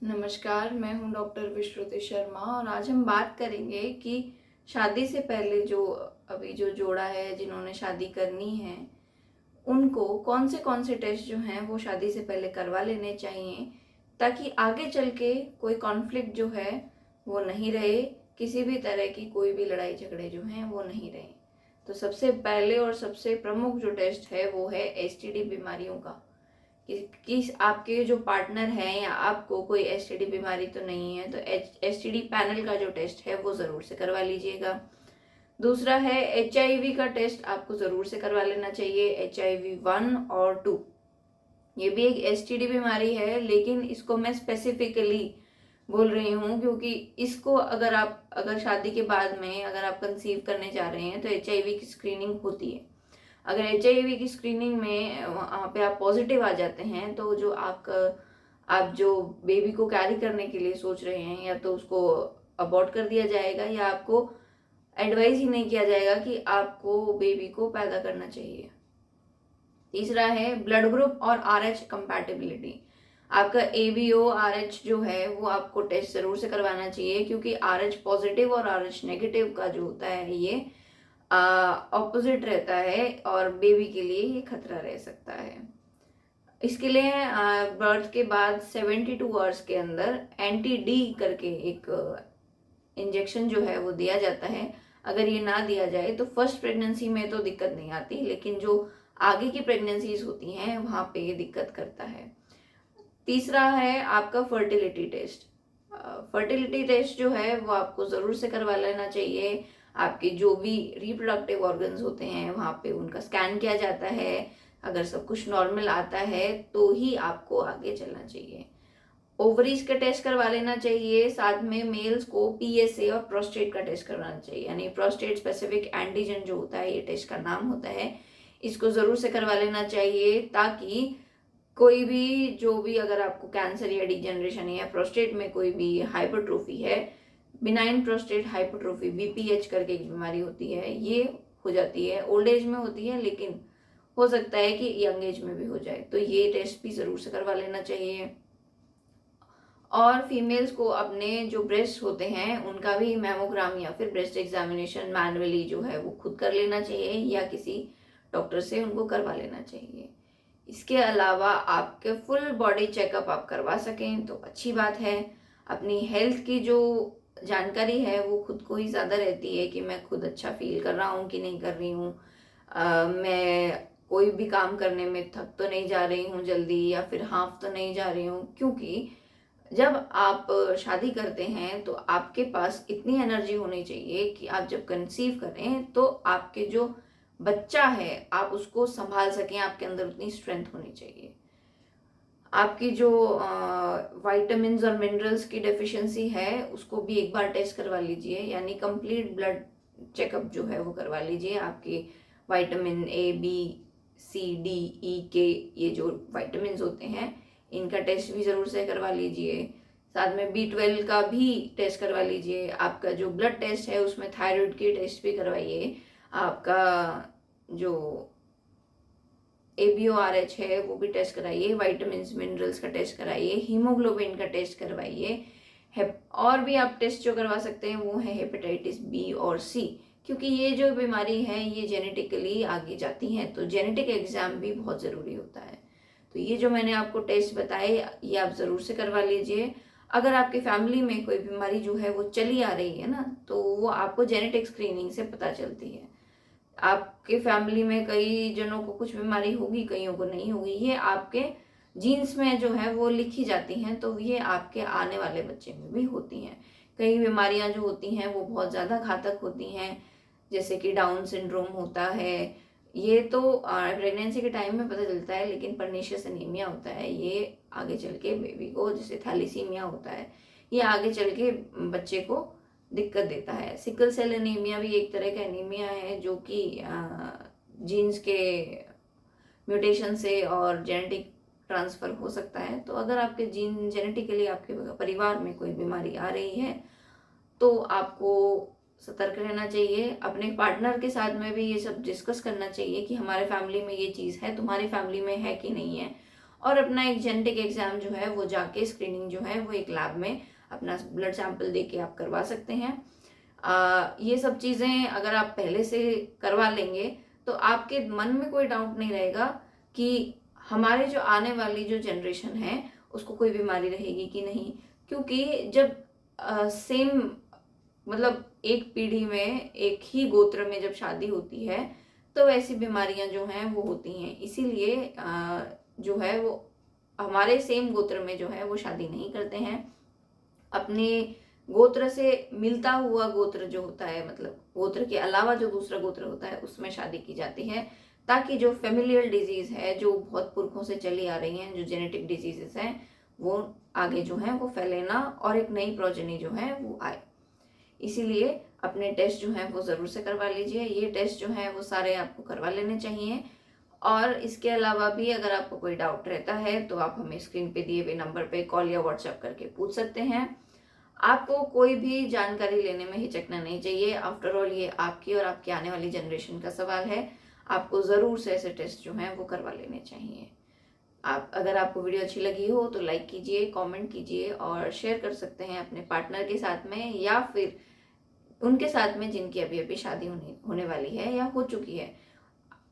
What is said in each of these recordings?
नमस्कार, मैं हूँ डॉक्टर विश्रुति शर्मा और आज हम बात करेंगे कि शादी से पहले जो अभी जो जोड़ा है जिन्होंने शादी करनी है, उनको कौन से टेस्ट जो हैं वो शादी से पहले करवा लेने चाहिए ताकि आगे चल के कोई कॉन्फ्लिक्ट जो है वो नहीं रहे, किसी भी तरह की कोई भी लड़ाई झगड़े जो हैं वो नहीं रहे। तो सबसे पहले और सबसे प्रमुख जो टेस्ट है वो है एसटीडी बीमारियों का। कि आपके जो पार्टनर हैं या आपको कोई एसटीडी बीमारी तो नहीं है, तो एसटीडी पैनल का जो टेस्ट है वो ज़रूर से करवा लीजिएगा। दूसरा है एचआईवी का टेस्ट आपको ज़रूर से करवा लेना चाहिए, एचआईवी 1 और 2। ये भी एक एसटीडी बीमारी है, लेकिन इसको मैं स्पेसिफिकली बोल रही हूँ क्योंकि इसको अगर शादी के बाद में अगर आप कंसीव करने जा रहे हैं तो एचआईवी की स्क्रीनिंग होती है। अगर एचआईवी की स्क्रीनिंग में वहाँ पे आप पॉजिटिव आ जाते हैं तो आप जो बेबी को कैरी करने के लिए सोच रहे हैं, या तो उसको अबॉर्ट कर दिया जाएगा या आपको एडवाइस ही नहीं किया जाएगा कि आपको बेबी को पैदा करना चाहिए। तीसरा है ब्लड ग्रुप और आरएच कंपैटिबिलिटी। आपका एबीओ आरएच जो है वो आपको टेस्ट जरूर से करवाना चाहिए, क्योंकि आरएच पॉजिटिव और आरएच नेगेटिव का जो होता है ये ऑपोजिट रहता है और बेबी के लिए ये खतरा रह सकता है। इसके लिए बर्थ के बाद 72 आवर्स के अंदर एंटी डी करके एक इंजेक्शन जो है वो दिया जाता है। अगर ये ना दिया जाए तो फर्स्ट प्रेगनेंसी में तो दिक्कत नहीं आती, लेकिन जो आगे की प्रेगनेंसीज होती हैं वहाँ पे ये दिक्कत करता है। तीसरा है आपका फर्टिलिटी टेस्ट। फर्टिलिटी टेस्ट जो है वो आपको ज़रूर से करवा लेना चाहिए। आपके जो भी रिप्रोडक्टिव ऑर्गन्स होते हैं वहाँ पे उनका स्कैन किया जाता है। अगर सब कुछ नॉर्मल आता है तो ही आपको आगे चलना चाहिए। ओवरीज का टेस्ट करवा लेना चाहिए, साथ में मेल्स को पीएसए और प्रोस्टेट का टेस्ट करवाना चाहिए, यानी प्रोस्टेट स्पेसिफिक एंटीजन जो होता है, ये टेस्ट का नाम होता है। इसको ज़रूर से करवा लेना चाहिए ताकि कोई भी जो भी अगर आपको कैंसर या डिजेनरेशन या प्रोस्टेट में कोई भी हाइपरट्रोफी है, बिनाइन प्रोस्टेट हाइपरट्रोफी बीपीएच करके एक बीमारी होती है, ये हो जाती है, ओल्ड एज में होती है, लेकिन हो सकता है कि यंग एज में भी हो जाए, तो ये टेस्ट भी ज़रूर से करवा लेना चाहिए। और फीमेल्स को अपने जो ब्रेस्ट होते हैं उनका भी मैमोग्राम या फिर ब्रेस्ट एग्जामिनेशन मैनुअली जो है वो खुद कर लेना चाहिए या किसी डॉक्टर से उनको करवा लेना चाहिए। इसके अलावा आपके फुल बॉडी चेकअप आप करवा सकें तो अच्छी बात है। अपनी हेल्थ की जो जानकारी है वो खुद को ही ज़्यादा रहती है कि मैं खुद अच्छा फील कर रहा हूँ कि नहीं कर रही हूँ, मैं कोई भी काम करने में थक तो नहीं जा रही हूँ जल्दी, या फिर हाफ तो नहीं जा रही हूँ। क्योंकि जब आप शादी करते हैं तो आपके पास इतनी एनर्जी होनी चाहिए कि आप जब कंसीव करें तो आपके जो बच्चा है आप उसको संभाल सकें, आपके अंदर उतनी स्ट्रेंथ होनी चाहिए। आपकी जो वाइटामिन और मिनरल्स की डेफिशिएंसी है उसको भी एक बार टेस्ट करवा लीजिए, यानी कंप्लीट ब्लड चेकअप जो है वो करवा लीजिए। आपके vitamin A B C D E के ये जो वाइटामिन होते हैं इनका टेस्ट भी ज़रूर से करवा लीजिए। साथ में B12 का भी टेस्ट करवा लीजिए। आपका जो ब्लड टेस्ट है उसमें थायराइड की टेस्ट भी करवाइए। आपका जो ABO-RH है वो भी टेस्ट कराइए, वाइटामिन मिनरल्स का टेस्ट कराइए, हीमोग्लोबिन का टेस्ट करवाइए। और भी आप टेस्ट जो करवा सकते हैं वो है हेपेटाइटिस बी और सी, क्योंकि ये जो बीमारी है ये जेनेटिकली आगे जाती हैं, तो जेनेटिक एग्जाम भी बहुत ज़रूरी होता है। तो ये जो मैंने आपको टेस्ट बताए ये आप ज़रूर से करवा लीजिए। अगर आपकी फैमिली में कोई बीमारी जो है वो चली आ रही है ना, तो वो आपको जेनेटिक स्क्रीनिंग से पता चलती है। आपके फैमिली में कई जनों को कुछ बीमारी होगी, कईयों को नहीं होगी, ये आपके जीन्स में जो है वो लिखी जाती हैं, तो ये आपके आने वाले बच्चे में भी होती हैं। कई बीमारियां जो होती हैं वो बहुत ज़्यादा घातक होती हैं, जैसे कि डाउन सिंड्रोम होता है। ये तो प्रेगनेंसी के टाइम में पता चलता है, लेकिन परनीशियस एनीमिया होता है, ये आगे चल के बेबी को, जैसे थैलीसीमिया होता है, ये आगे चल के बच्चे को दिक्कत देता है। सिकल सेल एनीमिया भी एक तरह का एनीमिया है जो कि जीन्स के म्यूटेशन से और जेनेटिक ट्रांसफ़र हो सकता है। तो अगर आपके जीन जेनेटिकली आपके परिवार में कोई बीमारी आ रही है तो आपको सतर्क रहना चाहिए। अपने पार्टनर के साथ में भी ये सब डिस्कस करना चाहिए कि हमारे फैमिली में ये चीज़ है, तुम्हारी फैमिली में है कि नहीं है। और अपना एक जेनेटिक एग्जाम जो है वो जाके स्क्रीनिंग जो है वो एक लैब में अपना ब्लड सैंपल दे के आप करवा सकते हैं। ये सब चीज़ें अगर आप पहले से करवा लेंगे तो आपके मन में कोई डाउट नहीं रहेगा कि हमारे जो आने वाली जो जनरेशन है उसको कोई बीमारी रहेगी कि नहीं। क्योंकि जब सेम मतलब एक पीढ़ी में एक ही गोत्र में जब शादी होती है तो ऐसी बीमारियां जो हैं वो होती हैं। इसीलिए जो है वो हमारे सेम गोत्र में जो है वो शादी नहीं करते हैं। अपने गोत्र से मिलता हुआ गोत्र जो होता है, मतलब गोत्र के अलावा जो दूसरा गोत्र होता है उसमें शादी की जाती है, ताकि जो फेमिलियल डिजीज है जो बहुत पुरखों से चली आ रही हैं, जो जेनेटिक डिजीजेस हैं वो आगे जो है वो फैले ना और एक नई प्रोजेनी जो है वो आए। इसीलिए अपने टेस्ट जो हैं वो ज़रूर से करवा लीजिए। ये टेस्ट जो हैं वो सारे आपको करवा लेने चाहिए। और इसके अलावा भी अगर आपको कोई डाउट रहता है तो आप हमें स्क्रीन पे दिए हुए नंबर पे कॉल या व्हाट्सएप करके पूछ सकते हैं। आपको कोई भी जानकारी लेने में हिचकना नहीं चाहिए। आफ्टर ऑल ये आपकी और आपकी आने वाली जनरेशन का सवाल है। आपको ज़रूर से ऐसे टेस्ट जो हैं वो करवा लेने चाहिए। अगर आपको वीडियो अच्छी लगी हो तो लाइक कीजिए, कमेंट कीजिए और शेयर कर सकते हैं अपने पार्टनर के साथ में या फिर उनके साथ में जिनकी अभी अभी शादी होने वाली है या हो चुकी है।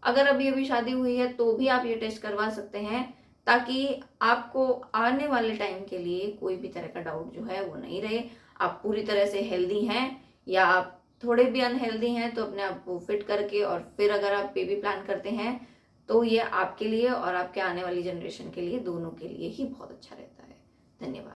अगर अभी अभी शादी हुई है तो भी आप ये टेस्ट करवा सकते हैं, ताकि आपको आने वाले टाइम के लिए कोई भी तरह का डाउट जो है वो नहीं रहे। आप पूरी तरह से हेल्दी हैं या आप थोड़े भी अनहेल्दी हैं तो अपने आप को फिट करके और फिर अगर आप बेबी प्लान करते हैं तो ये आपके लिए और आपके आने वाली जनरेशन के लिए, दोनों के लिए ही बहुत अच्छा रहता है। धन्यवाद।